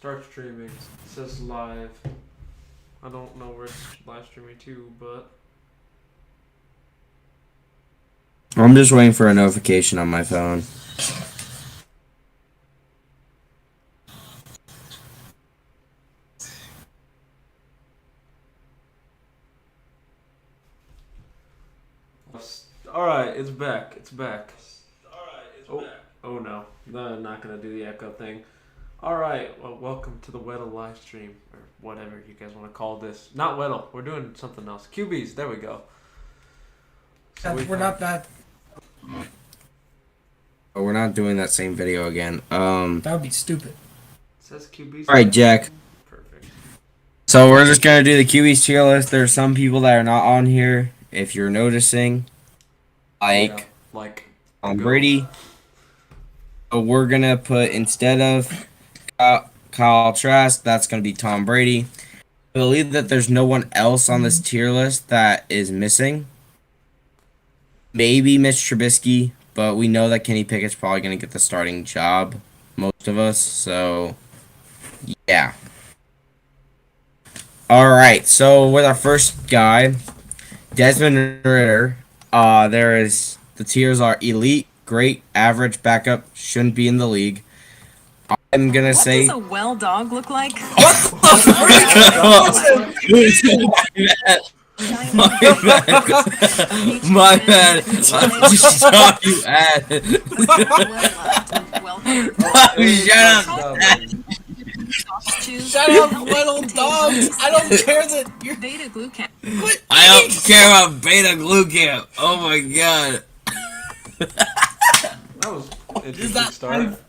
Start streaming. It says live. I don't know where it's live streaming to, but I'm just waiting for a notification on my phone. alright, it's back. It's back. Oh no. No, I'm not gonna do the echo thing. Alright, well, welcome to the Weddle live stream, or whatever you guys want to call this. Not Weddle, we're doing something else. QBs, there we go. So We're not that. But we're not doing that same video again. That would be stupid. It says QBs. Alright, Jack. Perfect. So we're just gonna do the QB's tier list. There's some people that are not on here. If you're noticing, Yeah, Tom go. Brady. So we're gonna put instead of Kyle Trask, that's gonna be Tom Brady. I believe that there's no one else on this tier list that is missing. Maybe Mitch Trubisky, but we know that Kenny Pickett's probably gonna get the starting job. Most of us, so yeah. All right, so with our first guy, Desmond Ritter. The tiers are elite, great, average, backup, shouldn't be in the league. I'm gonna say. What does a well dog look like? My bad. I just saw you add. Shut up. Shut up, little dogs! I don't care that you're. Beta glucan. I don't care about beta glucan. Oh my god. That was an interesting start.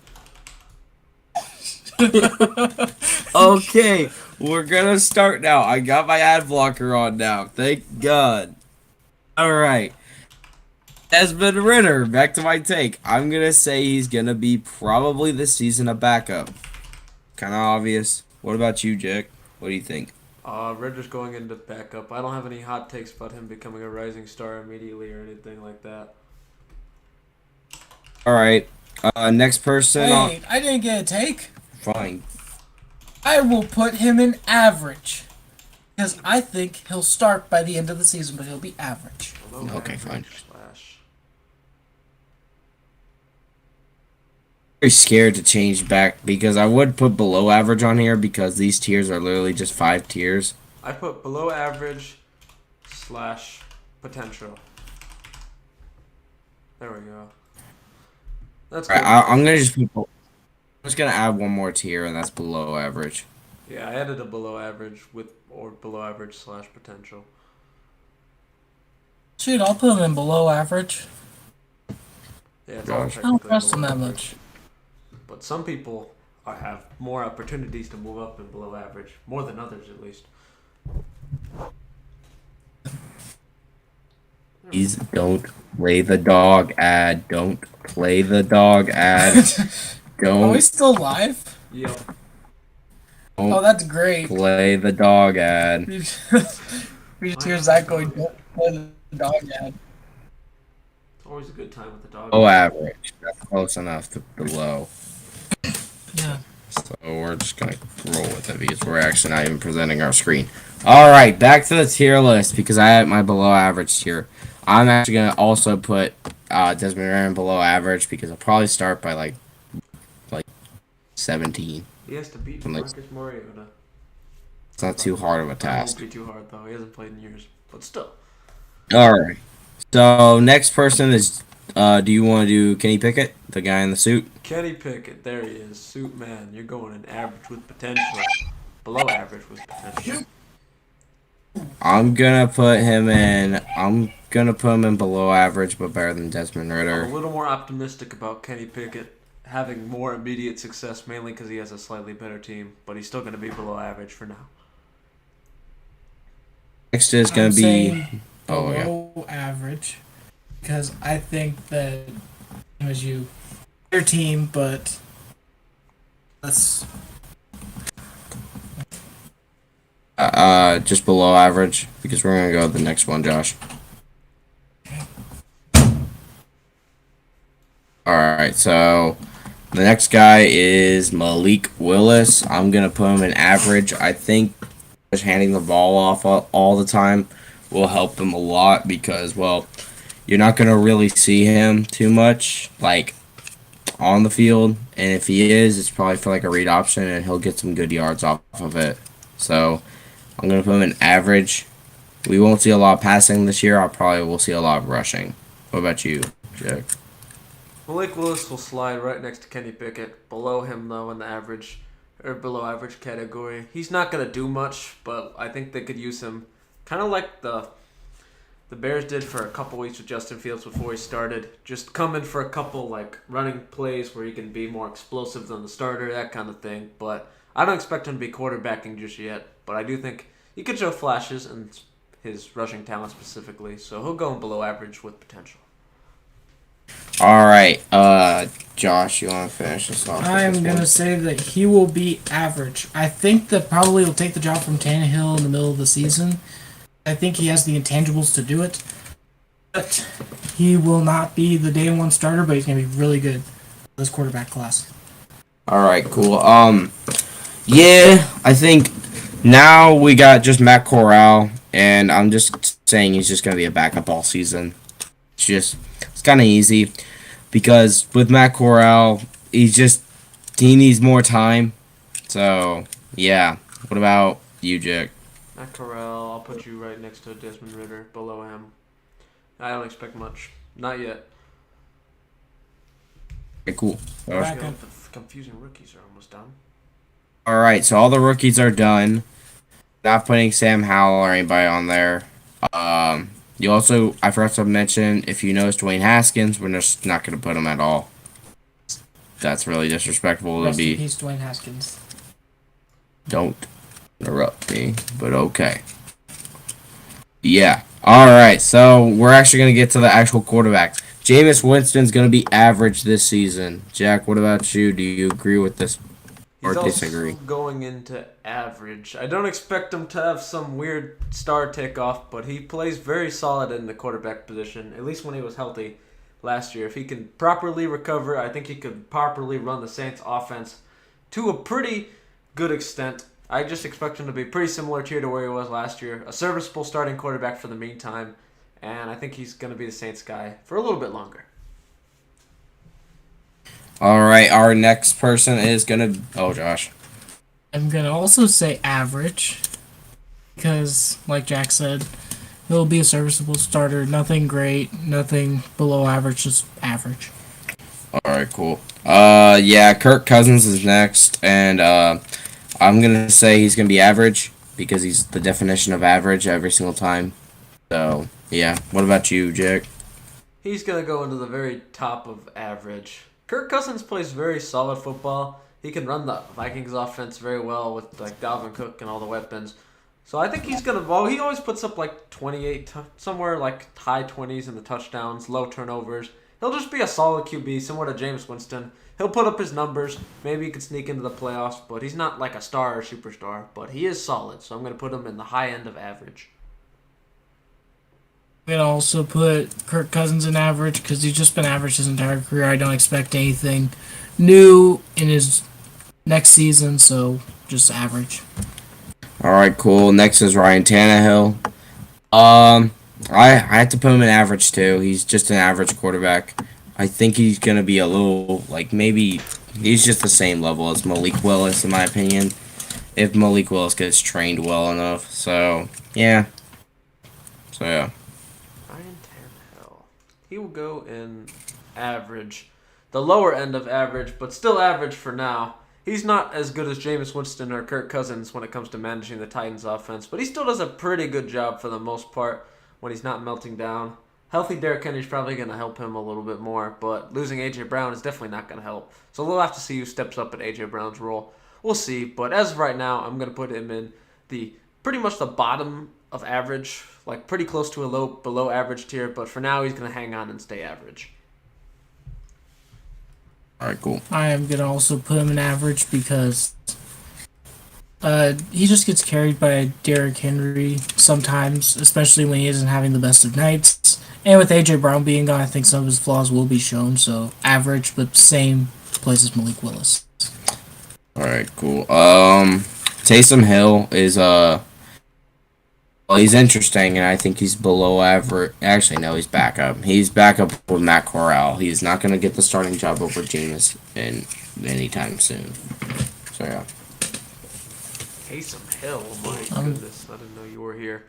Okay, we're gonna start now. I got my ad blocker on now. Thank God. Alright. Desmond Ritter, back to my take. I'm gonna say he's gonna be probably this season a backup. Kinda obvious. What about you, Jack? What do you think? Ritter's going into backup. I don't have any hot takes about him becoming a rising star immediately or anything like that. Alright. Next person. Hey, I didn't get a take. Fine. I will put him in average. Because I think he'll start by the end of the season, but he'll be average. Okay, fine. Slash. Very scared to change back because I would put below average on here because these tiers are literally just 5 tiers. I put below average slash potential. There we go. That's good. Alright, I'm gonna just put. I'm just gonna add one more tier, and that's below average. Yeah, I added a below average or below average slash potential. Shoot, I'll put him in below average. Yeah, it's all Gosh. I don't technically trust him below that average. much. But some people have more opportunities to move up in below average, more than others at least. Please don't play the dog ad. Don't play the dog ad. Are we Don't, still live? Yep. Oh, don't that's great. play the dog ad. We just hear Zach going, don't play the dog ad. It's always a good time with the dog. Below average. That's close enough to below. Yeah. So we're just gonna roll with it because we're actually not even presenting our screen. Alright, back to the tier list because I have my below average tier. I'm actually gonna also put Desmond Ritter in below average because I'll probably start by like 17. He has to beat Like- Marcus Mariota. It's not too hard of a That task. won't be too hard though. He hasn't played in years, but still. Alright. So next person is do you want to do Kenny Pickett, the guy in the suit? Kenny Pickett, there he is. Suit man, you're going in average with potential. Below average with potential. I'm gonna put him in below average but better than Desmond I'm a Ritter. little more optimistic about Kenny Pickett having more immediate success, mainly because he has a slightly better team, but he's still going to be below average for now. Next is gonna I'm be saying oh yeah. below average. Because I think that as you your team, but that's Just below average because we're gonna go with the next one, Josh. All right, so The next guy is Malik Willis. I'm gonna put him in average. I think just handing the ball off all the time will help him a lot because, well, you're not gonna really see him too much, like on the field, and if he is, it's probably for like a read option, and he'll get some good yards off of it. So I'm gonna put him in average. We won't see a lot of passing this year. I probably will see a lot of rushing. What about you, Jack? Malik Willis will slide right next to Kenny Pickett. Below him, though, in the average or below average category. He's not going to do much, but I think they could use him kind of like the Bears did for a couple weeks with Justin Fields before he started. Just come in for a couple like running plays where he can be more explosive than the starter, that kind of thing. But I don't expect him to be quarterbacking just yet. But I do think he could show flashes in his rushing talent specifically. So he'll go in below average with potential. All right, Josh, you want to finish this off? I'm going to say that he will be average. I think that probably will take the job from Tannehill in the middle of the season. I think he has the intangibles to do it. But he will not be the day one starter, but he's going to be really good in this quarterback class. All right, cool. Yeah, I think now we got just Matt Corral, and I'm just saying he's just going to be a backup all season. It's kind of easy because with Matt Corral, he needs more time. So, yeah. What about you, Jack? Matt Corral, I'll put you right next to Desmond Ridder, below him. I don't expect much. Not yet. Okay, cool. Back up. The confusing rookies are almost done. All right, so all the rookies are done. Not putting Sam Howell or anybody on there. You also, I forgot to mention, if you notice Dwayne Haskins, we're just not going to put him at all. That's really disrespectful to be. Rest in peace, Dwayne Haskins. Don't interrupt me, but okay. Yeah. All right, so we're actually going to get to the actual quarterbacks. Jameis Winston's going to be average this season. Jack, what about you? Do you agree with this or disagree? Also going into average. I don't expect him to have some weird star takeoff, but he plays very solid in the quarterback position, at least when he was healthy last year. If he can properly recover, I think he could properly run the Saints offense to a pretty good extent. I just expect him to be pretty similar to where he was last year. A serviceable starting quarterback for the meantime, and I think he's going to be the Saints guy for a little bit longer. All right, our next person is going to... Oh, Josh. I'm going to also say average because, like Jack said, he'll be a serviceable starter. Nothing great, nothing below average, just average. All right, cool. Yeah, Kirk Cousins is next, and I'm going to say he's going to be average because he's the definition of average every single time. So, yeah. What about you, Jack? He's going to go into the very top of average. Kirk Cousins plays very solid football. He can run the Vikings offense very well with like Dalvin Cook and all the weapons. So I think he's going to... Well, he always puts up like 28, somewhere like high 20s in the touchdowns, low turnovers. He'll just be a solid QB, similar to Jameis Winston. He'll put up his numbers. Maybe he could sneak into the playoffs, but he's not like a star or superstar. But he is solid, so I'm going to put him in the high end of average. I'm going to also put Kirk Cousins in average because he's just been average his entire career. I don't expect anything new in his next season, so just average. All right, cool. Next is Ryan Tannehill. I had to put him in average too. He's just an average quarterback. I think he's gonna be a little like maybe he's just the same level as Malik Willis in my opinion. If Malik Willis gets trained well enough, so yeah. Ryan Tannehill. He will go in average, the lower end of average, but still average for now. He's not as good as Jameis Winston or Kirk Cousins when it comes to managing the Titans offense, but he still does a pretty good job for the most part when he's not melting down. Healthy Derrick Henry's probably going to help him a little bit more, but losing A.J. Brown is definitely not going to help. So we'll have to see who steps up at A.J. Brown's role. We'll see, but as of right now, I'm going to put him in the pretty much the bottom of average, like pretty close to a low below average tier, but for now he's going to hang on and stay average. All right, cool. I am going to also put him in average because he just gets carried by Derrick Henry sometimes, especially when he isn't having the best of nights. And with A.J. Brown being gone, I think some of his flaws will be shown. So average, but same places Malik Willis. All right, cool. Taysom Hill is well, he's interesting, and I think he's below average. Actually, no, he's backup. He's backup with Matt Corral. He's not going to get the starting job over Jameis in anytime soon. So yeah. Taysom Hill, my goodness, I didn't know you were here.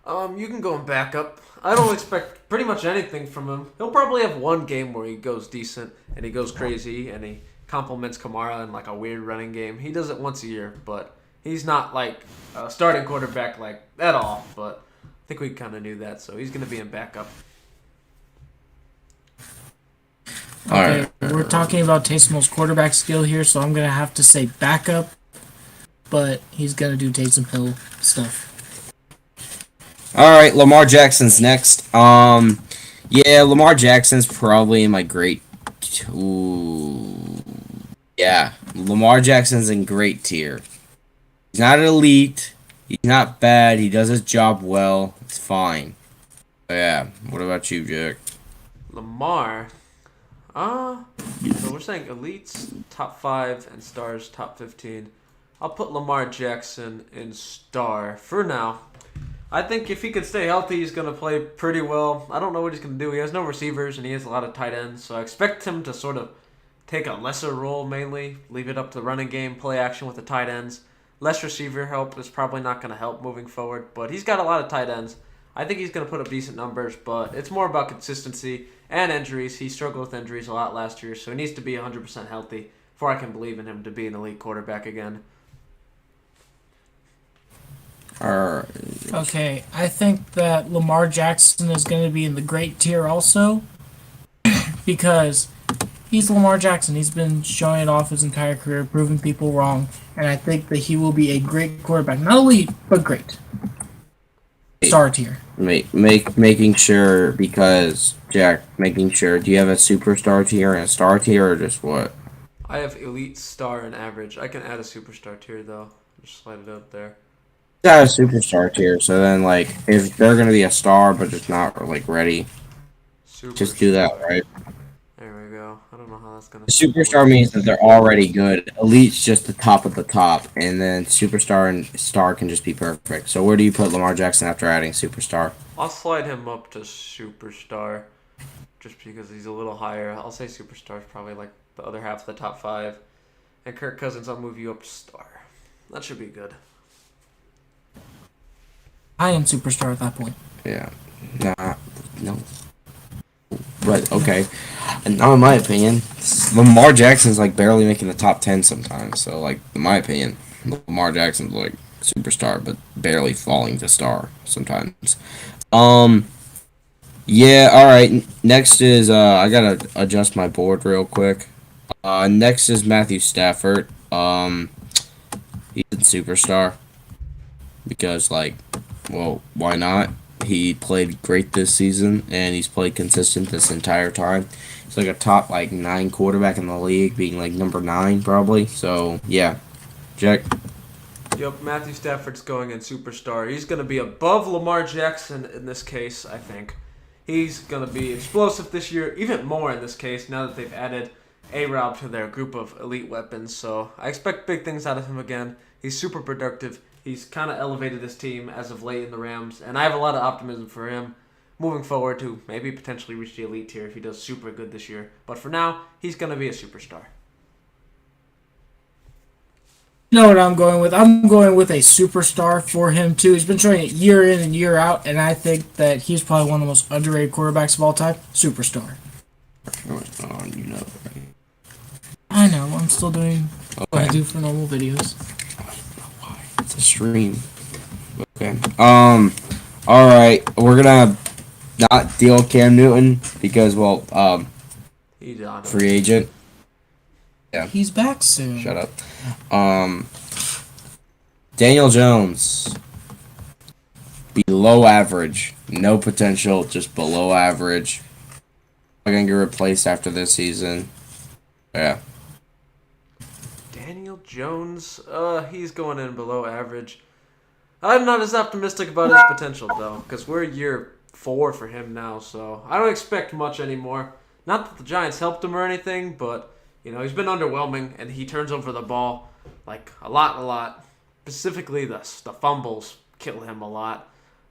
You can go and back up. I don't expect pretty much anything from him. He'll probably have one game where he goes decent and he goes crazy and he compliments Kamara in like a weird running game. He does it once a year, but he's not like a starting quarterback like at all. But I think we kind of knew that, so he's going to be in backup. Okay, we're talking about Taysom Hill's quarterback skill here, so I'm going to have to say backup, but he's going to do Taysom Hill stuff. All right, Lamar Jackson's next. Yeah, Lamar Jackson's probably in my great. Ooh, yeah, Lamar Jackson's in great tier. He's not elite. He's not bad. He does his job well. It's fine. But yeah, what about you, Jack? Lamar. So we're saying elites top 5 and stars top 15. I'll put Lamar Jackson in star for now. I think if he could stay healthy, he's going to play pretty well. I don't know what he's going to do. He has no receivers, and he has a lot of tight ends. So I expect him to sort of take a lesser role mainly, leave it up to the running game, play action with the tight ends. Less receiver help is probably not going to help moving forward, but he's got a lot of tight ends. I think he's going to put up decent numbers, but it's more about consistency and injuries. He struggled with injuries a lot last year, so he needs to be 100% healthy before I can believe in him to be an elite quarterback again. Okay, I think that Lamar Jackson is going to be in the great tier also because he's Lamar Jackson. He's been showing it off his entire career, proving people wrong, and I think that he will be a great quarterback. Not elite, but great. Star tier. Making sure, because, Jack, making sure, do you have a superstar tier and a star tier, or just what? I have elite, star, and average. I can add a superstar tier, though. Just slide it up there. Got a superstar tier, so then, like, if they're gonna be a star but just not, like, ready, just do that, right? There we go. I don't know how that's gonna. Superstar means that they're already good. Elite's just the top of the top, and then superstar and star can just be perfect. So where do you put Lamar Jackson after adding superstar? I'll slide him up to superstar, just because he's a little higher. I'll say superstar is probably like the other half of the top 5, and Kirk Cousins, I'll move you up to star. That should be good. I am superstar at that point. Yeah. Nah. No. But, okay. And now, in my opinion, Lamar Jackson's, like, barely making the top 10 sometimes. So, like, in my opinion, Lamar Jackson's, like, superstar, but barely falling to star sometimes. Yeah, alright. Next is, I gotta adjust my board real quick. Next is Matthew Stafford. He's a superstar. Because, like, well, why not? He played great this season, and he's played consistent this entire time. He's like a top, like, 9 quarterback in the league, being, like, number 9, probably. So, yeah. Jack? Yep, Matthew Stafford's going in superstar. He's going to be above Lamar Jackson in this case, I think. He's going to be explosive this year, even more in this case, now that they've added A-Rob to their group of elite weapons. So, I expect big things out of him again. He's super productive. He's kind of elevated this team as of late in the Rams, and I have a lot of optimism for him moving forward to maybe potentially reach the elite tier if he does super good this year. But for now, he's going to be a superstar. You know what I'm going with? I'm going with a superstar for him, too. He's been showing it year in and year out, and I think that he's probably one of the most underrated quarterbacks of all time. Superstar. You know. I know. I'm still doing what I do for normal videos. It's a stream. Okay. Alright. We're gonna not deal Cam Newton because, well, He's on free agent. Yeah. He's back soon. Shut up. Daniel Jones. Below average. No potential, just below average. I'm gonna get replaced after this season. Yeah. Daniel Jones, he's going in below average. I'm not as optimistic about his potential, though, because we're year 4 for him now, so I don't expect much anymore. Not that the Giants helped him or anything, but You know, he's been underwhelming, and he turns over the ball like a lot. Specifically, the fumbles kill him a lot.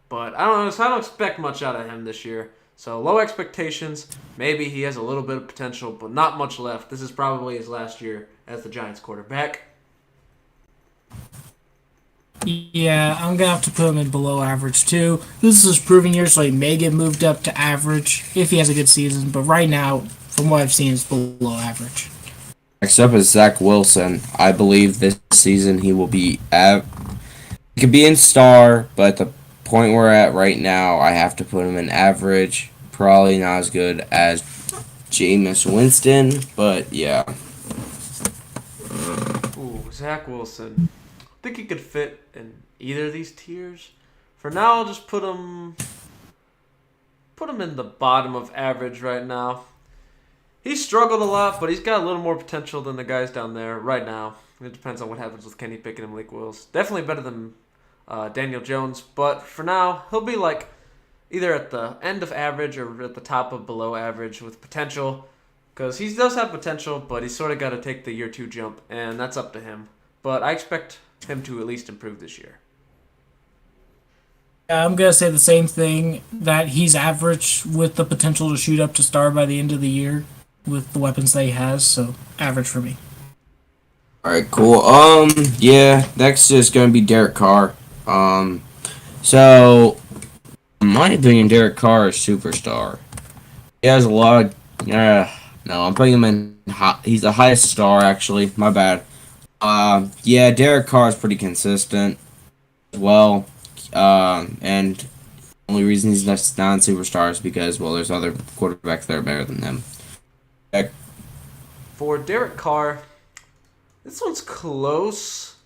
But I don't know, so I don't expect much out of him this year. So low expectations. Maybe he has a little bit of potential, but not much left. This is probably his last year as the Giants quarterback. Yeah, I'm gonna have to put him in below average too. This is his proving year, so he may get moved up to average if he has a good season. But right now, from what I've seen, it's below average. Next up is Zach Wilson. I believe this season he will be he could be in star, but at the point we're at right now, I have to put him in average. Probably not as good as Jameis Winston, but yeah. Ooh, Zach Wilson. I think he could fit in either of these tiers. For now, I'll just put him in the bottom of average right now. He's struggled a lot, but he's got a little more potential than the guys down there right now. It depends on what happens with Kenny Pickett and Malik Willis. Definitely better than Daniel Jones, but for now, he'll be like either at the end of average or at the top of below average with potential. Because he does have potential, but he's sort of got to take the year 2 jump, and that's up to him. But I expect him to at least improve this year. I'm gonna say the same thing, that he's average with the potential to shoot up to star by the end of the year with the weapons that he has. So average for me. All right, cool. Yeah, next is going to be Derek Carr. So in my opinion, Derek Carr is superstar. He has a lot of, no, I'm putting him in he's the highest star, actually. My bad. Yeah, Derek Carr is pretty consistent as well. And only reason he's not superstar is because, well, there's other quarterbacks that are better than him. For Derek Carr, this one's close.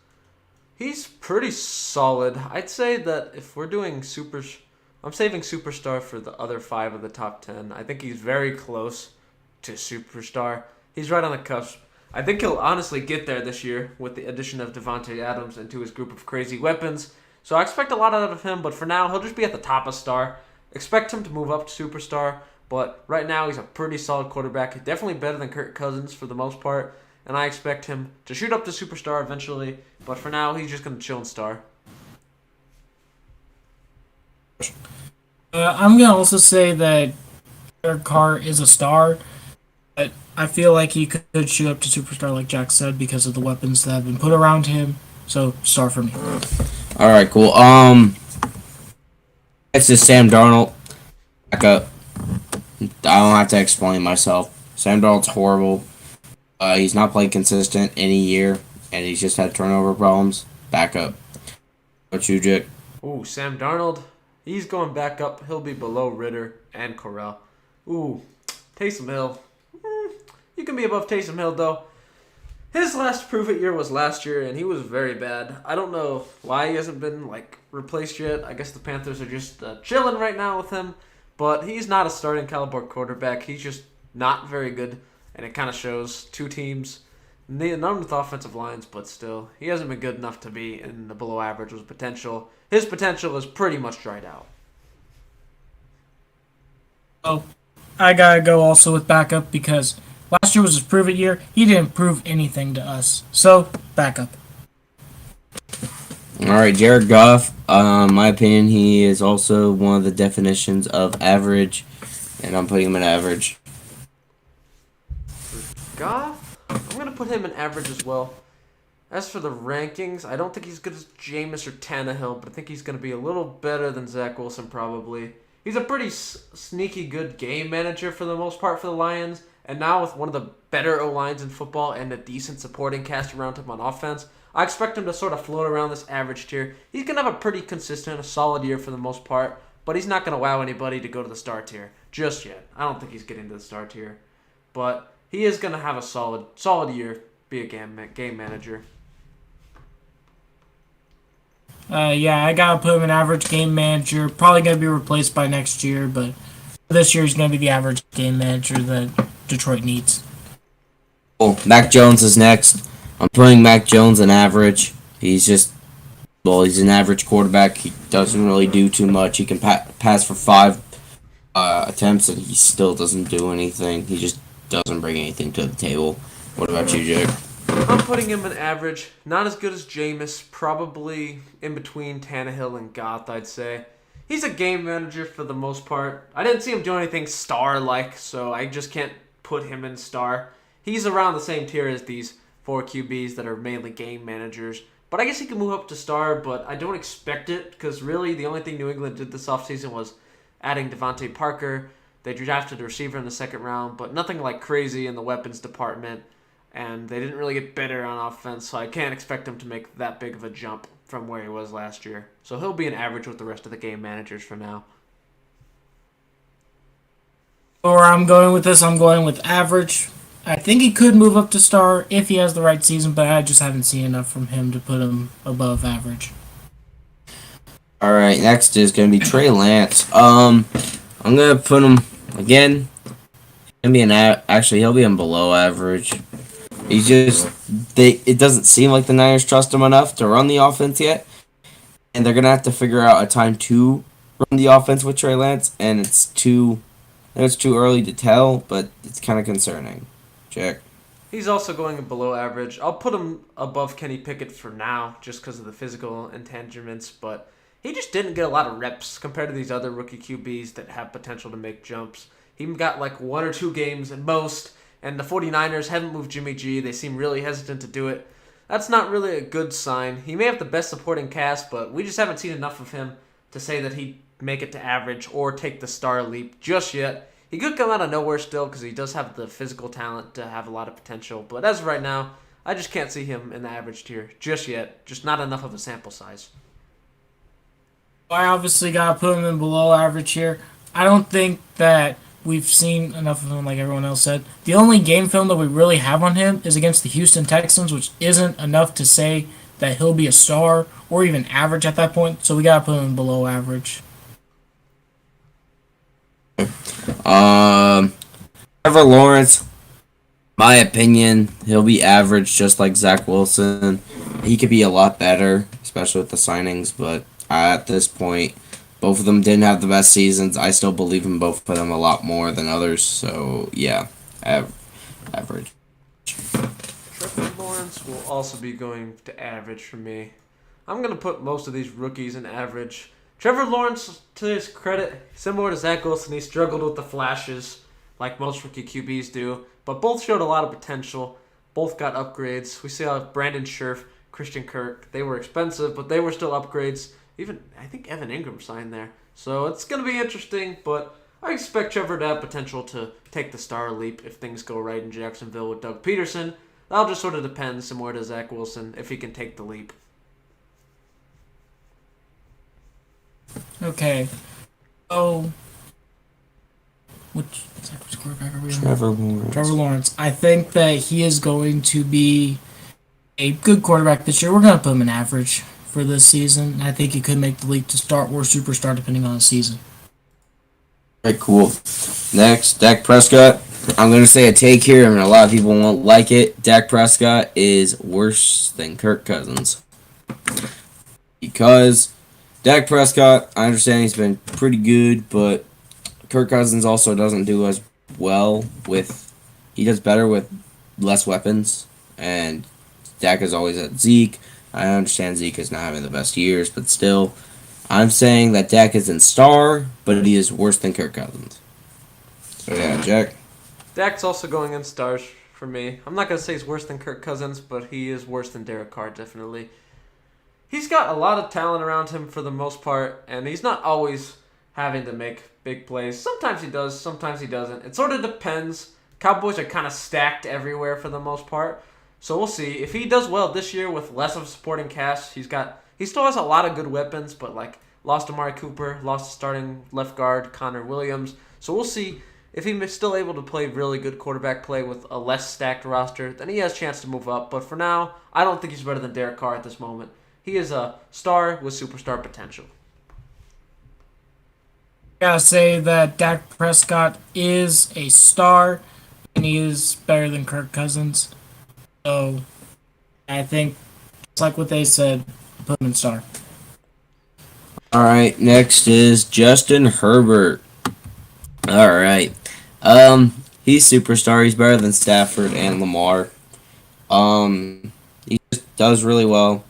He's pretty solid. I'd say that if we're doing I'm saving superstar for the other 5 of the top 10. I think he's very close to superstar. He's right on the cusp. I think he'll honestly get there this year with the addition of Devontae Adams into his group of crazy weapons. So I expect a lot out of him, but for now, he'll just be at the top of star. Expect him to move up to superstar, but right now he's a pretty solid quarterback. Definitely better than Kirk Cousins for the most part, and I expect him to shoot up to superstar eventually, but for now, he's just going to chill in star. I'm gonna also say that Derek Carr is a star, but I feel like he could shoot up to superstar, like Jack said, because of the weapons that have been put around him. So star for me. All right, cool. Next is Sam Darnold. Back up. I don't have to explain myself. Sam Darnold's horrible. He's not played consistent any year, and he's just had turnover problems. Back up. What you, Jake? Ooh, Sam Darnold. He's going back up. He'll be below Ritter and Corral. Ooh, Taysom Hill. You can be above Taysom Hill, though. His last prove-it year was last year, and he was very bad. I don't know why he hasn't been replaced yet. I guess the Panthers are just chilling right now with him. But he's not a starting caliber quarterback. He's just not very good, and it kind of shows. 2 teams, none with offensive lines, but still, he hasn't been good enough to be in the below average with potential. His potential is pretty much dried out. Oh, I gotta go also with backup because last year was his prove-it year. He didn't prove anything to us. So, backup. All right, Jared Goff. My opinion, he is also one of the definitions of average, and I'm putting him in average. Goff? I'm going to put him in average as well. As for the rankings, I don't think he's good as Jameis or Tannehill, but I think he's going to be a little better than Zach Wilson probably. He's a pretty sneaky good game manager for the most part for the Lions, and now with one of the better O-lines in football and a decent supporting cast around him on offense, I expect him to sort of float around this average tier. He's going to have a pretty consistent, a solid year for the most part, but he's not going to wow anybody to go to the star tier just yet. I don't think he's getting to the star tier, but he is going to have a solid year, be a game manager. Yeah, I gotta put him in average game manager. Probably gonna be replaced by next year, but this year he's gonna be the average game manager that Detroit needs. Cool. Mac Jones is next. I'm putting Mac Jones in average. He's an average quarterback. He doesn't really do too much. He can pass for 5 attempts, and he still doesn't do anything. He just doesn't bring anything to the table. What about you, Jake? I'm putting him in average. Not as good as Jameis. Probably in between Tannehill and Goff, I'd say. He's a game manager for the most part. I didn't see him do anything star-like, so I just can't put him in star. He's around the same tier as these 4 QBs that are mainly game managers. But I guess he can move up to star, but I don't expect it because really the only thing New England did this offseason was adding Devontae Parker. They drafted a receiver in the second round, but nothing like crazy in the weapons department. And they didn't really get better on offense, so I can't expect him to make that big of a jump from where he was last year. So he'll be an average with the rest of the game managers for now. Or I'm going with this, I'm going with average. I think he could move up to star if he has the right season, but I just haven't seen enough from him to put him above average. All right, next is going to be Trey Lance. I'm going to put him, again, he'll be in below average. He's just, it doesn't seem like the Niners trust him enough to run the offense yet. And they're going to have to figure out a time to run the offense with Trey Lance, and it's too early to tell, but it's kind of concerning. Jack? He's also going below average. I'll put him above Kenny Pickett for now, just because of the physical intangibles, but he just didn't get a lot of reps compared to these other rookie QBs that have potential to make jumps. He got like 1 or 2 games at most, and the 49ers haven't moved Jimmy G. They seem really hesitant to do it. That's not really a good sign. He may have the best supporting cast, but we just haven't seen enough of him to say that he'd make it to average or take the star leap just yet. He could come out of nowhere still because he does have the physical talent to have a lot of potential. But as of right now, I just can't see him in the average tier just yet. Just not enough of a sample size. I obviously got to put him in below average here. I don't think that we've seen enough of him like everyone else said. The only game film that we really have on him is against the Houston Texans, which isn't enough to say that he'll be a star or even average at that point. So we got to put him below average. Trevor Lawrence, my opinion, he'll be average just like Zach Wilson. He could be a lot better, especially with the signings, but at this point, both of them didn't have the best seasons. I still believe in both of them a lot more than others, so yeah, average. Trevor Lawrence will also be going to average for me. I'm going to put most of these rookies in average. Trevor Lawrence, to his credit, similar to Zach Wilson, he struggled with the flashes like most rookie QBs do, but both showed a lot of potential. Both got upgrades. We saw Brandon Scherf, Christian Kirk. They were expensive, but they were still upgrades. Even, I think Evan Ingram signed there. So it's going to be interesting, but I expect Trevor to have potential to take the star leap if things go right in Jacksonville with Doug Peterson. That'll just sort of depend, similar to Zach Wilson, if he can take the leap. Okay. Oh. Which quarterback are we on? Trevor Lawrence. Trevor Lawrence. I think that he is going to be a good quarterback this year. We're going to put him in average for this season. I think he could make the leap to start or superstar depending on the season. Alright, cool. Next, Dak Prescott. I'm going to say a take here, and a lot of people won't like it. Dak Prescott is worse than Kirk Cousins. Because Dak Prescott, I understand he's been pretty good, but Kirk Cousins also doesn't do as well with... He does better with less weapons, and Dak is always at Zeke. I understand Zeke is not having the best years, but still, I'm saying that Dak is in star, but he is worse than Kirk Cousins. So yeah, Jack? Dak's also going in stars for me. I'm not going to say he's worse than Kirk Cousins, but he is worse than Derek Carr, definitely. He's got a lot of talent around him for the most part, and he's not always having to make big plays. Sometimes he does, sometimes he doesn't. It sort of depends. Cowboys are kind of stacked everywhere for the most part. So we'll see. If he does well this year with less of a supporting cast, he still has a lot of good weapons, but like lost Amari Cooper, lost starting left guard Connor Williams. So we'll see if he's still able to play really good quarterback play with a less stacked roster, then he has a chance to move up. But for now, I don't think he's better than Derek Carr at this moment. He is a star with superstar potential. I gotta say that Dak Prescott is a star, and he is better than Kirk Cousins. So, I think, it's like what they said, put him in star. Alright, next is Justin Herbert. Alright. He's superstar. He's better than Stafford and Lamar. He just does really well.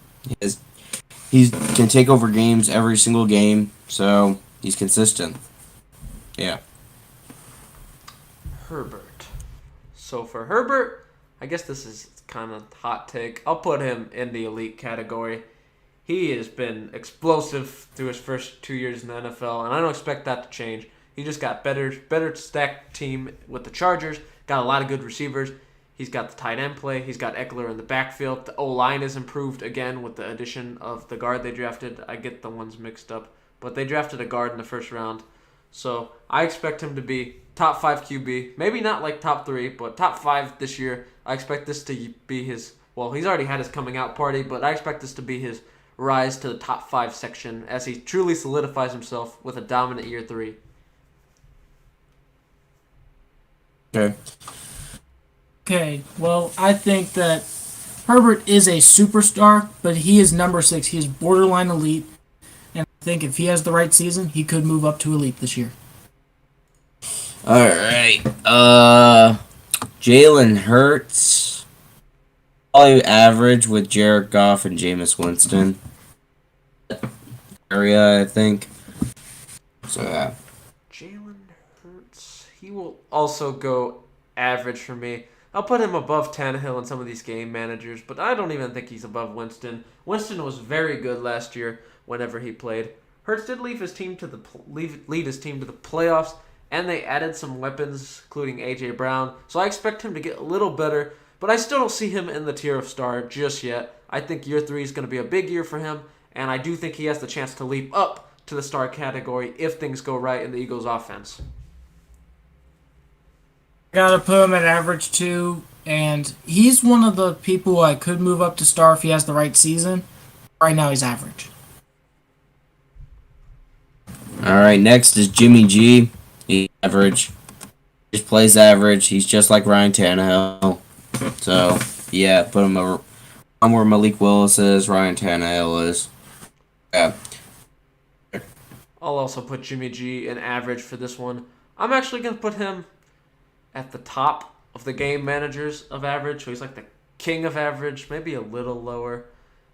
He can take over games every single game, so he's consistent. Yeah. Herbert. So for Herbert, I guess this is kind of hot take. I'll put him in the elite category. He has been explosive through his first 2 years in the NFL, and I don't expect that to change. He just got better stacked team with the Chargers, got a lot of good receivers. He's got the tight end play. He's got Eckler in the backfield. The O-line is improved again with the addition of the guard they drafted. I get the ones mixed up, but they drafted a guard in the first round. So I expect him to be top 5 QB. Maybe not like top 3, but top 5 this year. I expect this to be his, well, he's already had his coming out party, but I expect this to be his rise to the top 5 section as he truly solidifies himself with a dominant year 3. Okay. Okay, well, I think that Herbert is a superstar, but he is number 6. He is borderline elite, and I think if he has the right season, he could move up to elite this year. All right. Jalen Hurts, probably average with Jared Goff and Jameis Winston. Area, I think. So yeah. Jalen Hurts, he will also go average for me. I'll put him above Tannehill in some of these game managers, but I don't even think he's above Winston. Winston was very good last year whenever he played. Hurts did lead his team to the playoffs, and they added some weapons, including A.J. Brown. So I expect him to get a little better, but I still don't see him in the tier of star just yet. I think year 3 is going to be a big year for him, and I do think he has the chance to leap up to the star category if things go right in the Eagles' offense. Gotta put him at average too, and he's one of the people I could move up to star if he has the right season. Right now, he's average. All right. Next is Jimmy G. He's average. He just plays average. He's just like Ryan Tannehill. So yeah, put him over. I'm where Malik Willis is. Ryan Tannehill is. Yeah. I'll also put Jimmy G in average for this one. I'm actually going to put him at the top of the game managers of average. So he's like the king of average, maybe a little lower,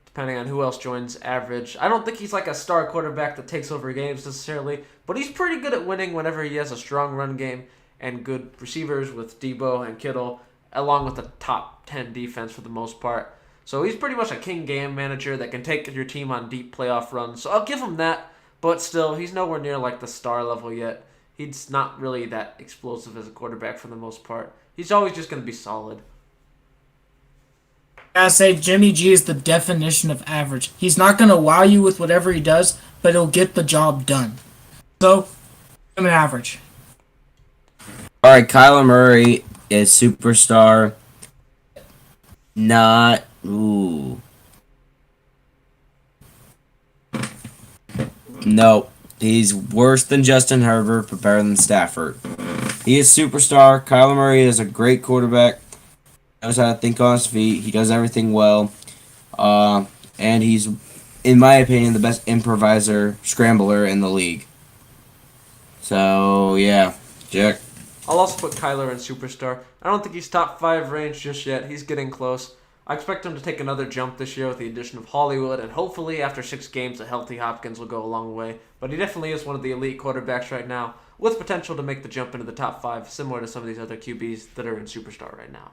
depending on who else joins average. I don't think he's like a star quarterback that takes over games necessarily, but he's pretty good at winning whenever he has a strong run game and good receivers with Debo and Kittle, along with a top 10 defense for the most part. So he's pretty much a king game manager that can take your team on deep playoff runs. So I'll give him that, but still, he's nowhere near like the star level yet. He's not really that explosive as a quarterback for the most part. He's always just going to be solid. I gotta say, Jimmy G is the definition of average. He's not gonna wow you with whatever he does, but he'll get the job done. So, I'm an average. All right. Kyler Murray is superstar. Not. Ooh. No. He's worse than Justin Herbert, but better than Stafford. He is superstar. Kyler Murray is a great quarterback. Knows how to think on his feet. He does everything well. And he's, in my opinion, the best improviser, scrambler in the league. So, yeah. Jack. I'll also put Kyler in superstar. I don't think he's top 5 range just yet. He's getting close. I expect him to take another jump this year with the addition of Hollywood, and hopefully after 6 games, a healthy Hopkins will go a long way. But he definitely is one of the elite quarterbacks right now, with potential to make the jump into the top 5, similar to some of these other QBs that are in superstar right now.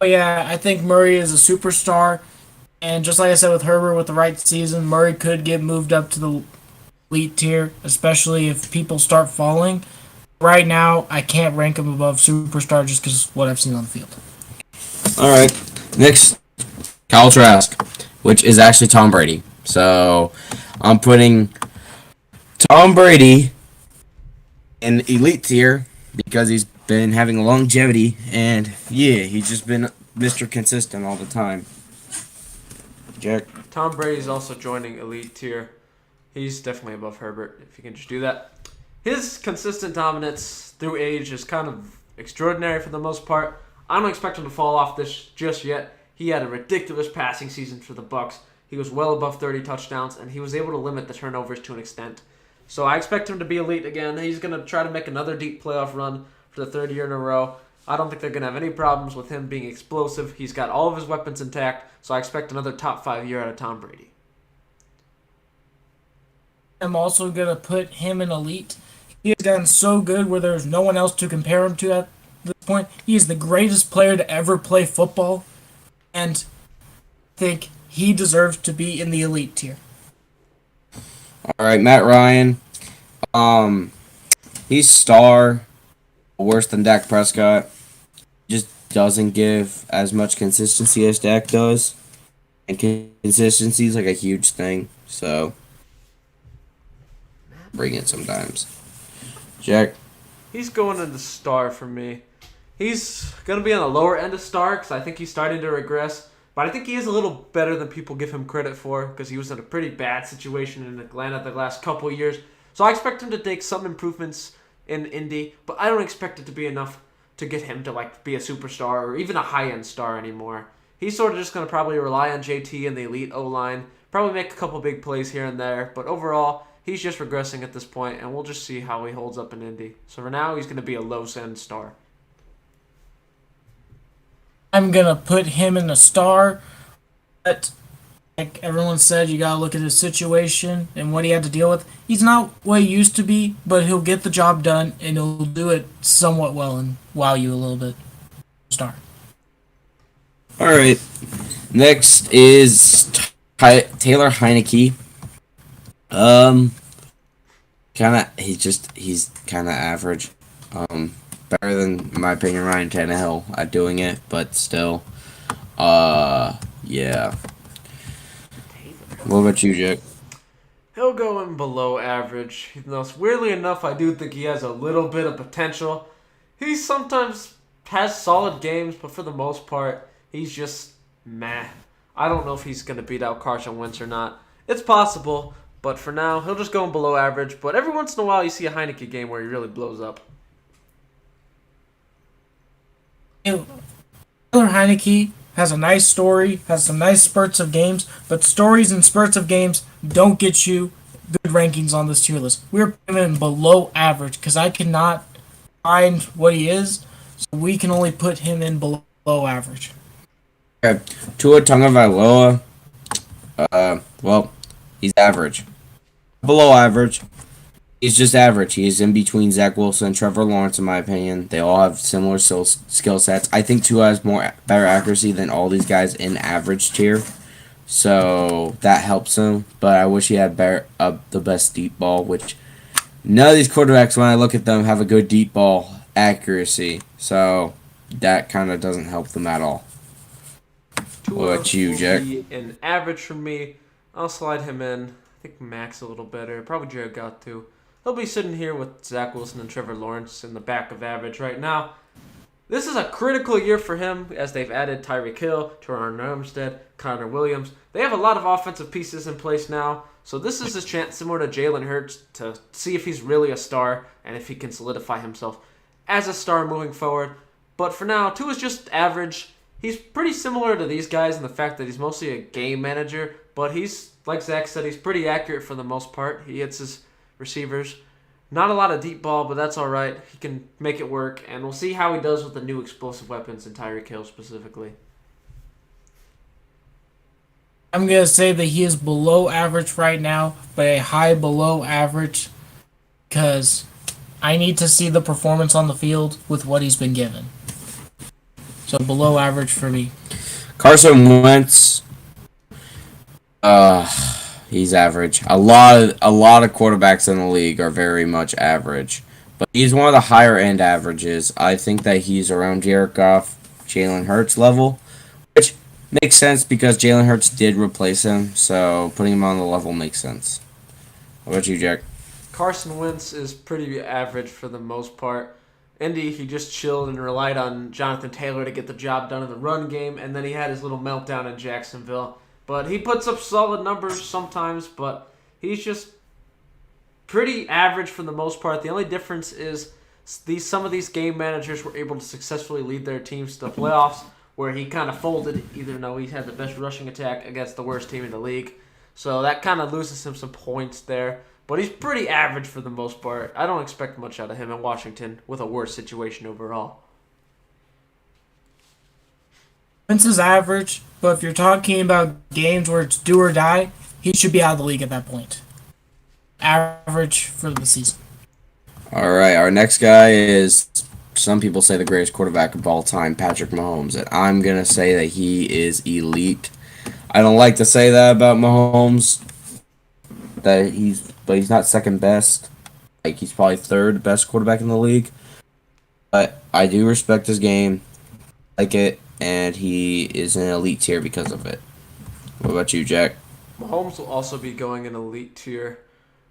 Oh yeah, I think Murray is a superstar, and just like I said with Herbert, with the right season, Murray could get moved up to the elite tier, especially if people start falling. Right now, I can't rank him above superstar just because of what I've seen on the field. All right. Next, Kyle Trask, which is actually Tom Brady. So I'm putting Tom Brady in elite tier because he's been having longevity, and yeah, he's just been Mr. Consistent all the time. Jack. Tom Brady's also joining elite tier. He's definitely above Herbert, if you can just do that. His consistent dominance through age is kind of extraordinary for the most part. I don't expect him to fall off this just yet. He had a ridiculous passing season for the Bucks. He was well above 30 touchdowns, and he was able to limit the turnovers to an extent. So I expect him to be elite again. He's going to try to make another deep playoff run for the 3rd year in a row. I don't think they're going to have any problems with him being explosive. He's got all of his weapons intact, so I expect another top 5 year out of Tom Brady. I'm also going to put him in elite. He has gotten so good where there's no one else to compare him to at this point. He is the greatest player to ever play football, and I think he deserves to be in the elite tier. All right, Matt Ryan. He's star, worse than Dak Prescott. Just doesn't give as much consistency as Dak does, and consistency is like a huge thing. So bring it sometimes. Jack. He's going into star for me. He's going to be on the lower end of star because I think he's starting to regress. But I think he is a little better than people give him credit for because he was in a pretty bad situation in Atlanta the last couple of years. So I expect him to take some improvements in Indy, but I don't expect it to be enough to get him to like be a superstar or even a high-end star anymore. He's sort of just going to probably rely on JT and the elite O-line, probably make a couple big plays here and there, but overall, he's just regressing at this point, and we'll just see how he holds up in Indy. So for now, he's going to be a low-end star. I'm going to put him in a star, but like everyone said, you got to look at his situation and what he had to deal with. He's not what he used to be, but he'll get the job done, and he'll do it somewhat well and wow you a little bit. Star. All right. Next is Taylor Heineke. He's kind of average. Better than, in my opinion, Ryan Tannehill at doing it, but still. Yeah. What about you, Jack? He'll go in below average. Even though, weirdly enough, I do think he has a little bit of potential. He sometimes has solid games, but for the most part, he's just meh. I don't know if he's going to beat out Carson Wentz or not. It's possible, but for now, he'll just go in below average. But every once in a while, you see a Heineke game where he really blows up. Taylor Heineke has a nice story, has some nice spurts of games, but stories and spurts of games don't get you good rankings on this tier list. We're putting him below average because I cannot find what he is, so we can only put him in below average. Okay. Tua Tagovailoa. Well, he's average. Below average. He's just average. He's in between Zach Wilson and Trevor Lawrence, in my opinion. They all have similar skill sets. I think Tua has better accuracy than all these guys in average tier. So that helps him. But I wish he had the best deep ball, which none of these quarterbacks, when I look at them, have a good deep ball accuracy. So that kind of doesn't help them at all. What about you, Jack? An average for me. I'll slide him in. I think Max a little better. Probably Jared Goff too. He'll be sitting here with Zach Wilson and Trevor Lawrence in the back of average right now. This is a critical year for him as they've added Tyreek Hill, Terron Armstead, Connor Williams. They have a lot of offensive pieces in place now, so this is his chance, similar to Jalen Hurts, to see if he's really a star and if he can solidify himself as a star moving forward. But for now, Tua is just average. He's pretty similar to these guys in the fact that he's mostly a game manager, but he's, like Zach said, he's pretty accurate for the most part. He hits his receivers. Not a lot of deep ball, but that's all right. He can make it work, and we'll see how he does with the new explosive weapons in Tyreek Hill specifically. I'm going to say that he is below average right now, but a high below average because I need to see the performance on the field with what he's been given. So below average for me. Carson Wentz. He's average. A lot of quarterbacks in the league are very much average, but he's one of the higher end averages. I think that he's around Jared Goff, Jalen Hurts level, which makes sense because Jalen Hurts did replace him, so putting him on the level makes sense. What about you, Jack? Carson Wentz is pretty average for the most part. Indy, he just chilled and relied on Jonathan Taylor to get the job done in the run game, and then he had his little meltdown in Jacksonville. But he puts up solid numbers sometimes, but he's just pretty average for the most part. The only difference is some of these game managers were able to successfully lead their teams to the playoffs, where he kind of folded, even though he had the best rushing attack against the worst team in the league. So that kind of loses him some points there. But he's pretty average for the most part. I don't expect much out of him in Washington with a worse situation overall. Offense is average, but if you're talking about games where it's do or die, he should be out of the league at that point. Average for the season. All right, our next guy is, some people say, the greatest quarterback of all time, Patrick Mahomes, and I'm gonna say that he is elite. I don't like to say that about Mahomes, but he's not second best. Like, he's probably third best quarterback in the league. But I do respect his game, like it, and he is an elite tier because of it. What about you, Jack? Mahomes will also be going in elite tier.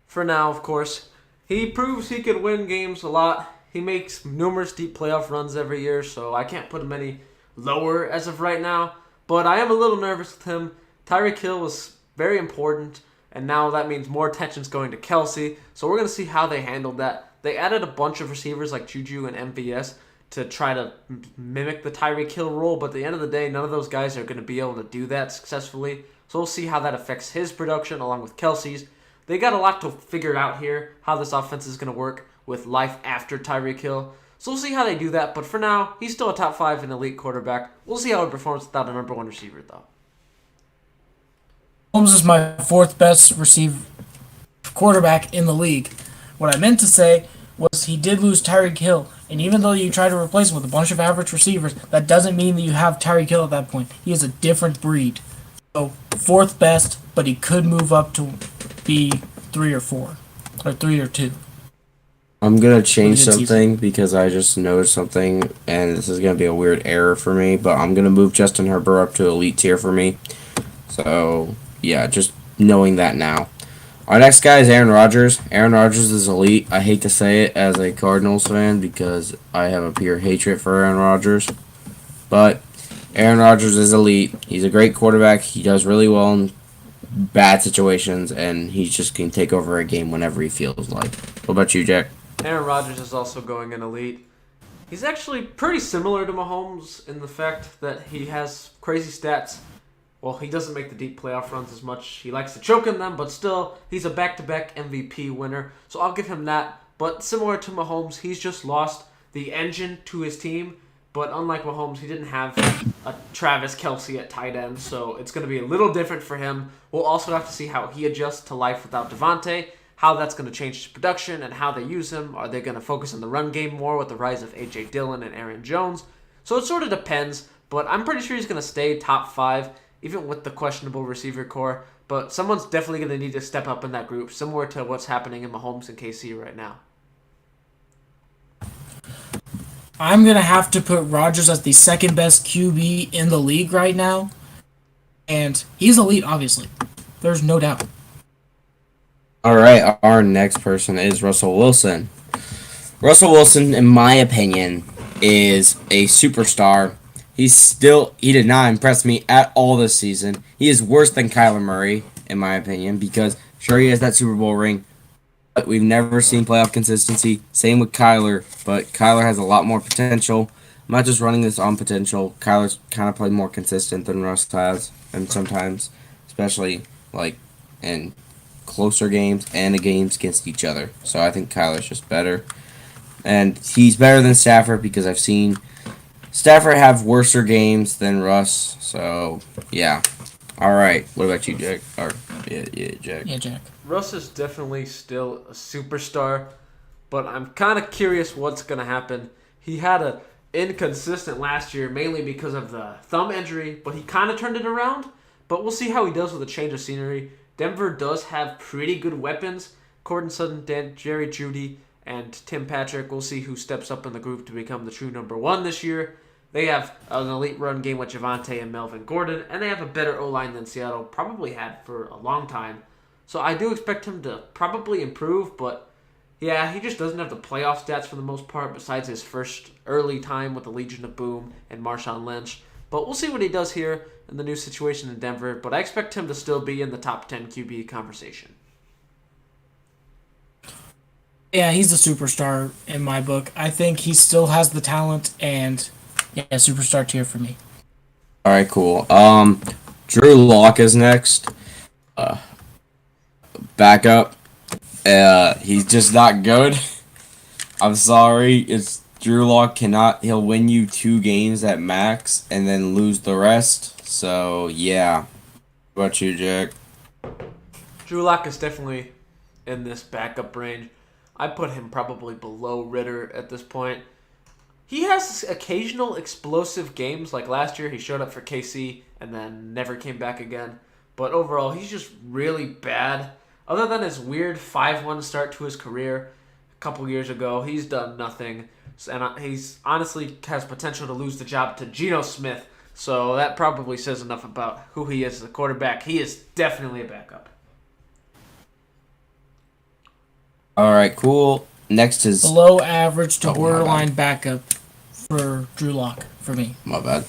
For now, of course. He proves he can win games a lot. He makes numerous deep playoff runs every year, so I can't put him any lower as of right now. But I am a little nervous with him. Tyreek Hill was very important, and now that means more attention's going to Kelsey. So we're going to see how they handled that. They added a bunch of receivers like Juju and MVS to try to mimic the Tyreek Hill role, but at the end of the day, none of those guys are going to be able to do that successfully. So we'll see how that affects his production along with Kelsey's. They got a lot to figure out here, how this offense is going to work with life after Tyreek Hill. So we'll see how they do that, but for now, he's still a top 5 and elite quarterback. We'll see how he performs without a number 1 receiver, though. Mahomes is my 4th best quarterback in the league. What I meant to say was he did lose Tyreek Hill, and even though you try to replace him with a bunch of average receivers, that doesn't mean that you have Tyreek Hill at that point. He is a different breed. So 4th best, but he could move up to be 3 or 4, or 3 or 2. I'm going to change something because I just noticed something, and this is going to be a weird error for me, but I'm going to move Justin Herbert up to elite tier for me. So, yeah, just knowing that now. Our next guy is Aaron Rodgers. Aaron Rodgers is elite. I hate to say it as a Cardinals fan because I have a pure hatred for Aaron Rodgers. But Aaron Rodgers is elite. He's a great quarterback. He does really well in bad situations, and he just can take over a game whenever he feels like. What about you, Jack? Aaron Rodgers is also going in elite. He's actually pretty similar to Mahomes in the fact that he has crazy stats. Well, he doesn't make the deep playoff runs as much. He likes to choke in them, but still, he's a back-to-back MVP winner. So I'll give him that. But similar to Mahomes, he's just lost the engine to his team. But unlike Mahomes, he didn't have a Travis Kelce at tight end. So it's going to be a little different for him. We'll also have to see how he adjusts to life without Devontae, how that's going to change his production and how they use him. Are they going to focus on the run game more with the rise of A.J. Dillon and Aaron Jones? So it sort of depends. But I'm pretty sure he's going to stay top 5. Even with the questionable receiver core. But someone's definitely going to need to step up in that group, similar to what's happening in Mahomes and KC right now. I'm going to have to put Rodgers as the 2nd best QB in the league right now. And he's elite, obviously. There's no doubt. All right, our next person is Russell Wilson. Russell Wilson, in my opinion, is a superstar. He did not impress me at all this season. He is worse than Kyler Murray, in my opinion, because sure he has that Super Bowl ring, but we've never seen playoff consistency. Same with Kyler, but Kyler has a lot more potential. I'm not just running this on potential. Kyler's kind of played more consistent than Russ has, and sometimes, especially like in closer games and the games against each other. So I think Kyler's just better. And he's better than Stafford because I've seen Stafford have worser games than Russ, so yeah. All right, what about you, Jack? Jack. Yeah, Jack. Russ is definitely still a superstar, but I'm kind of curious what's going to happen. He had an inconsistent last year, mainly because of the thumb injury, but he kind of turned it around. But we'll see how he does with a change of scenery. Denver does have pretty good weapons. Courtland Sutton, Jerry Jeudy, and Tim Patrick. We'll see who steps up in the group to become the true number 1 this year. They have an elite run game with Javonte and Melvin Gordon, and they have a better O-line than Seattle probably had for a long time. So I do expect him to probably improve, but yeah, he just doesn't have the playoff stats for the most part besides his first early time with the Legion of Boom and Marshawn Lynch. But we'll see what he does here in the new situation in Denver, but I expect him to still be in the top 10 QB conversation. Yeah, he's a superstar in my book. I think he still has the talent, and yeah, superstar tier for me. All right, cool. Drew Lock is next. Backup. He's just not good. I'm sorry. It's Drew Lock cannot. He'll win you 2 games at max and then lose the rest. So yeah. What about you, Jack? Drew Lock is definitely in this backup range. I put him probably below Ritter at this point. He has occasional explosive games, like last year he showed up for KC and then never came back again. But overall, he's just really bad. Other than his weird 5-1 start to his career a couple years ago, he's done nothing. And he's honestly has potential to lose the job to Geno Smith. So that probably says enough about who he is as a quarterback. He is definitely a backup. All right, cool. Next is Below average to Oh, my borderline backup for Drew Lock for me. my bad.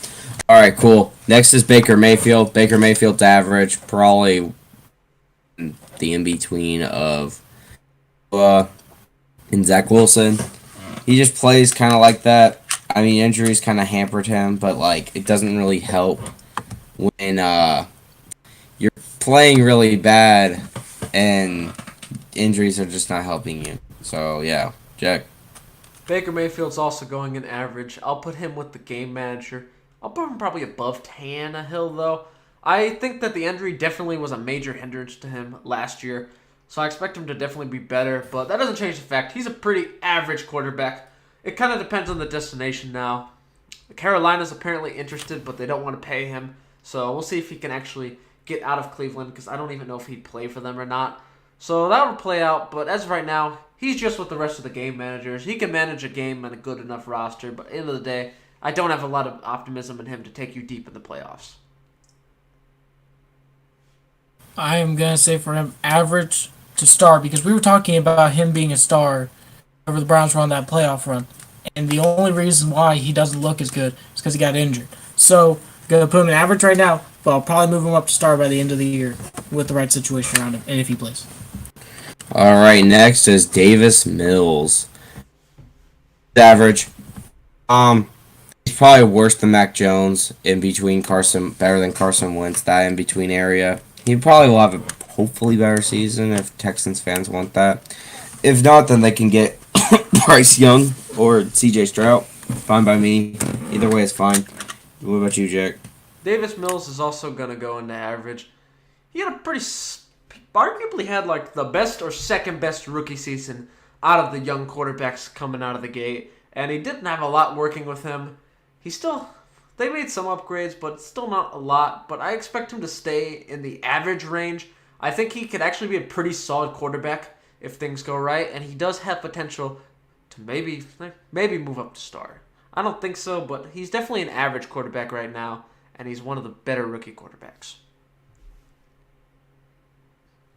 All right, cool. Next is Baker Mayfield. Baker Mayfield's average, probably the in between of and Zach Wilson. He just plays kind of like that. I mean, injuries kind of hampered him, but like it doesn't really help when you're playing really bad and injuries are just not helping you. So yeah, Jack. Baker Mayfield's also going in average. I'll put him with the game manager. I'll put him probably above Tannehill, though. I think that the injury definitely was a major hindrance to him last year, so I expect him to definitely be better, but that doesn't change the fact he's a pretty average quarterback. It kind of depends on the destination now. Carolina's apparently interested, but they don't want to pay him, so we'll see if he can actually get out of Cleveland, because I don't even know if he'd play for them or not. So that will play out, but as of right now, he's just with the rest of the game managers. He can manage a game and a good enough roster, but at the end of the day, I don't have a lot of optimism in him to take you deep in the playoffs. I am going to say for him, average to star, because we were talking about him being a star over the Browns were on that playoff run. And the only reason why he doesn't look as good is because he got injured. So, going to put him in average right now, but I'll probably move him up to star by the end of the year with the right situation around him, and if he plays. All right, next is Davis Mills. Average. He's probably worse than Mac Jones in between Carson, better than Carson Wentz, that in between area. He probably will have a hopefully better season if Texans fans want that. If not, then they can get Bryce Young or CJ Stroud. Fine by me. Either way is fine. What about you, Jack? Davis Mills is also going to go into average. He had a pretty, arguably had like the best or second best rookie season out of the young quarterbacks coming out of the gate. And he didn't have a lot working with him. They made some upgrades, but still not a lot. But I expect him to stay in the average range. I think he could actually be a pretty solid quarterback if things go right. And he does have potential to maybe move up to star. I don't think so, but he's definitely an average quarterback right now. And he's one of the better rookie quarterbacks.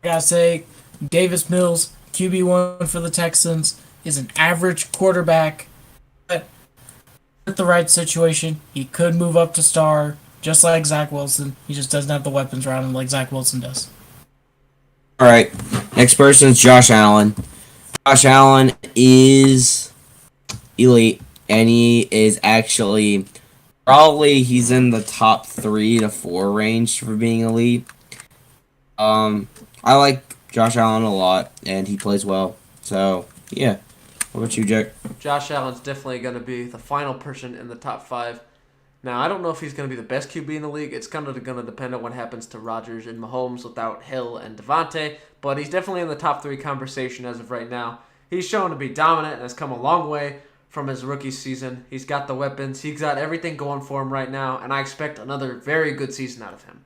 I gotta say, Davis Mills, QB1 for the Texans, is an average quarterback. But with the right situation, he could move up to star, just like Zach Wilson. He just doesn't have the weapons around him like Zach Wilson does. All right, next person is Josh Allen. Josh Allen is elite, and he is actually probably he's in the top 3 to 4 range for being elite. I like Josh Allen a lot, and he plays well. So yeah. What about you, Jack? Josh Allen's definitely going to be the final person in the top 5. Now, I don't know if he's going to be the best QB in the league. It's kind of going to depend on what happens to Rodgers and Mahomes without Hill and Devontae, but he's definitely in the top 3 conversation as of right now. He's shown to be dominant and has come a long way from his rookie season. He's got the weapons. He's got everything going for him right now, and I expect another very good season out of him.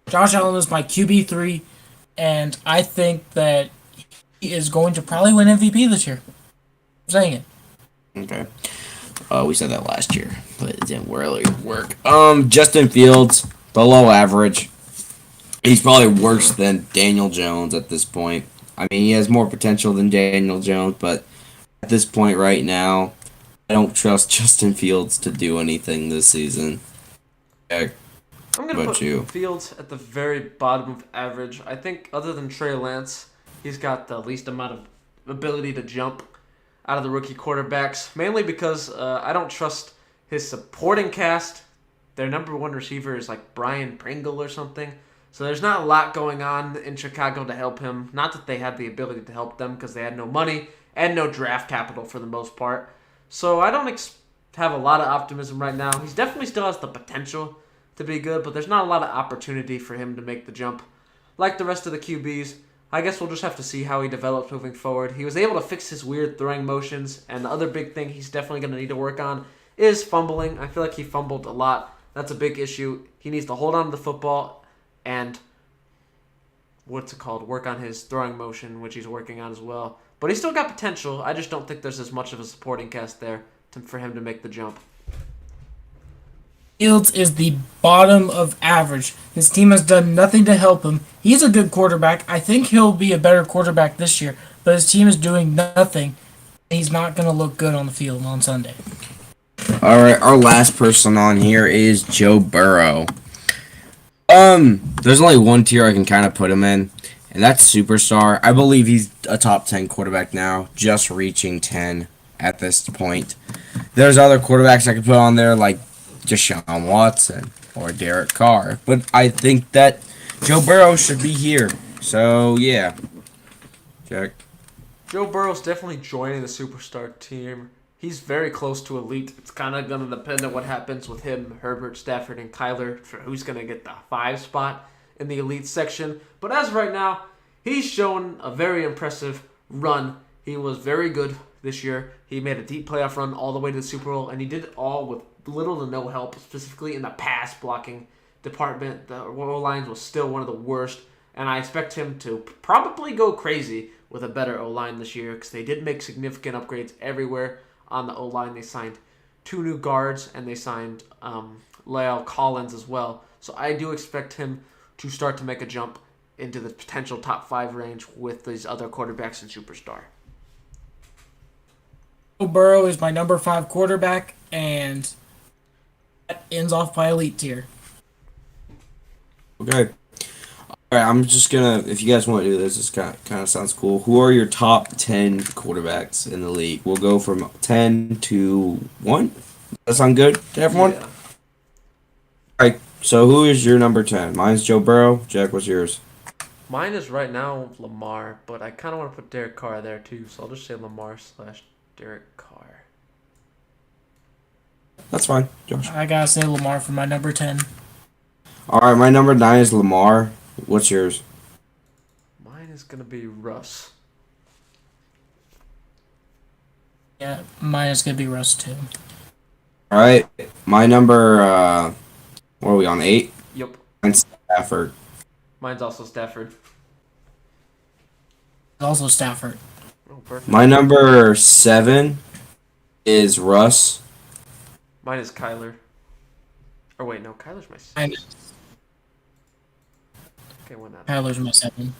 Josh Allen is my QB3, and I think that he is going to probably win MVP this year. I'm saying it. Okay. We said that last year, but it didn't really work. Justin Fields, below average. He's probably worse than Daniel Jones at this point. I mean, he has more potential than Daniel Jones, but at this point right now, I don't trust Justin Fields to do anything this season. I'm going to put you? Fields at the very bottom of average. I think other than Trey Lance, he's got the least amount of ability to jump out of the rookie quarterbacks, mainly because I don't trust his supporting cast. Their number 1 receiver is like Brian Pringle or something. So there's not a lot going on in Chicago to help him. Not that they had the ability to help them because they had no money and no draft capital for the most part. So I don't have a lot of optimism right now. He's definitely still has the potential to be good, but there's not a lot of opportunity for him to make the jump. Like the rest of the QBs, I guess we'll just have to see how he develops moving forward. He was able to fix his weird throwing motions, and the other big thing he's definitely going to need to work on is fumbling. I feel like he fumbled a lot. That's a big issue. He needs to hold on to the football and work on his throwing motion, which he's working on as well. But he's still got potential. I just don't think there's as much of a supporting cast there for him to make the jump. Fields is the bottom of average. His team has done nothing to help him. He's a good quarterback. I think he'll be a better quarterback this year, but his team is doing nothing. He's not going to look good on the field on Sunday. All right, our last person on here is Joe Burrow. There's only one tier I can kind of put him in, and that's superstar. I believe he's a top 10 quarterback now, just reaching 10 at this point. There's other quarterbacks I could put on there like Deshaun Watson or Derek Carr, but I think that Joe Burrow should be here. So yeah, Jack. Joe Burrow's definitely joining the superstar team. He's very close to elite. It's kind of going to depend on what happens with him, Herbert, Stafford, and Kyler for who's going to get the 5 spot in the elite section. But as of right now, he's shown a very impressive run. He was very good this year. He made a deep playoff run all the way to the Super Bowl, and he did it all with little to no help, specifically in the pass blocking department. The O-line was still one of the worst, and I expect him to probably go crazy with a better O-line this year because they did make significant upgrades everywhere on the O-line. They signed 2 new guards, and they signed La'el Collins as well. So I do expect him to start to make a jump into the potential top 5 range with these other quarterbacks and superstar. Joe Burrow is my number 5 quarterback, and that ends off my elite tier. Okay. All right, I'm just gonna. If you guys want to do this, this kind of sounds cool. Who are your top 10 quarterbacks in the league? We'll go from 10 to 1. Does that sound good to everyone? Yeah. All right. So who is your number 10? Mine's Joe Burrow. Jack, what's yours? Mine is right now Lamar, but I kind of want to put Derek Carr there too, so I'll just say Lamar/Derek Carr. That's fine, Josh. I gotta say Lamar for my number 10. All right, my number 9 is Lamar. What's yours? Mine is going to be Russ. Yeah, mine is gonna be Russ too. All right, my number. What are we on? 8. Yep. Mine's Stafford. Mine's also Stafford. Also Stafford. Oh, perfect. My number 7 is Russ. Mine is Kyler. Or wait, no, Kyler's my 6. Mine, Okay, one out. Tyler's my 7.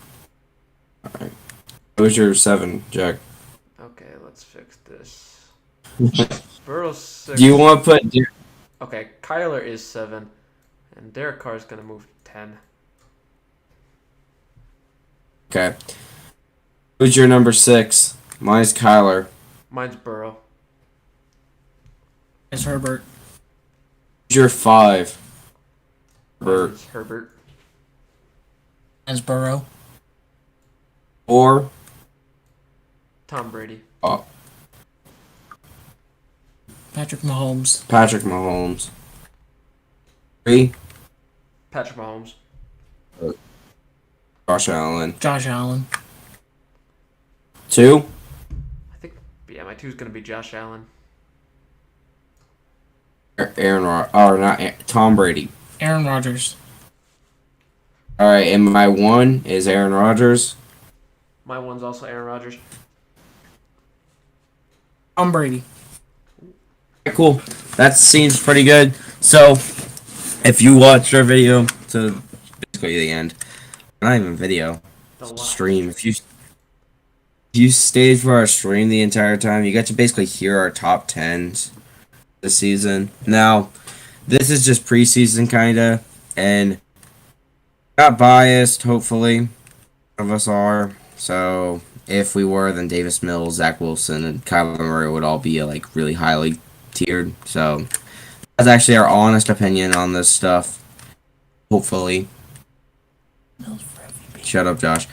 All right. Who's your 7, Jack? Okay, let's fix this. Burrow's 6. Do you want to put? Okay, Kyler is 7, and Derek Carr is going to move to 10. Okay. Who's your number 6? Mine's Kyler. Mine's Burrow. It's Herbert. Who's your 5? Herbert. Mine's Herbert. Mine's Burrow. 4. Tom Brady. Oh, Patrick Mahomes. Patrick Mahomes. 3. Patrick Mahomes. Josh Allen. Josh Allen. 2. I think, yeah, my 2 is going to be Josh Allen. Tom Brady. Aaron Rodgers. All right, and my 1 is Aaron Rodgers. My 1's also Aaron Rodgers. Tom Brady. Cool. That seems pretty good. So, if you watch our video to basically the end, not even video, stream. If you stayed for our stream the entire time, you got to basically hear our top 10s this season. Now, this is just preseason kinda, and not biased. Hopefully, none of us are. So, if we were, then Davis Mills, Zach Wilson, and Kyler Murray would all be like really highly tiered. So that's actually our honest opinion on this stuff. Hopefully. Mills for MVP. Shut up, Josh.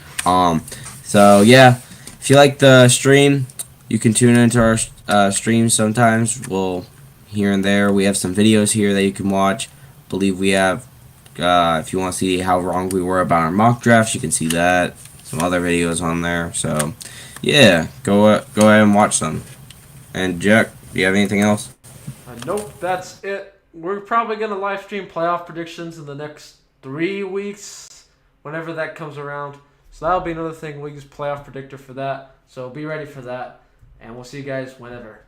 So yeah, if you like the stream, you can tune into our streams sometimes. We'll here and there. We have some videos here that you can watch. Believe we have. If you want to see how wrong we were about our mock drafts, you can see that. Some other videos on there. So yeah, go ahead and watch them. And Jack, do you have anything else? Nope, that's it. We're probably going to live stream playoff predictions in the next 3 weeks, whenever that comes around. So that'll be another thing. We'll use playoff predictor for that. So be ready for that. And we'll see you guys whenever.